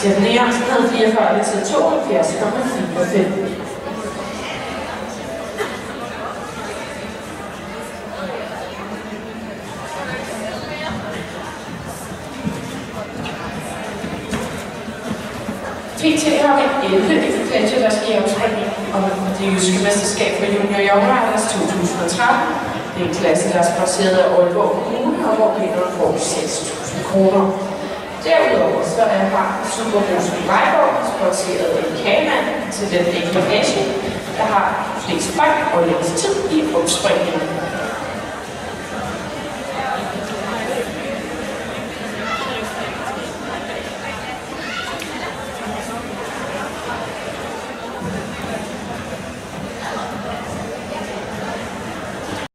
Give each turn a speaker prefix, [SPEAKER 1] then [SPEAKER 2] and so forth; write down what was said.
[SPEAKER 1] Stephanie Jørgensen havde 44 til 72,45. PT har vi 11 i Fletcher skiafspringning om det jyske mesterskab for Junior Young Riders 2013. Det er en klasse, der er sponsoreret af Aalborg Kommune, og hvor vinderen får 6.000 kroner. Derudover så er her Supermosen Vejborg sponsoreret af Kaman til den enkelte nation, der har flest point og længst tid i opspringningen.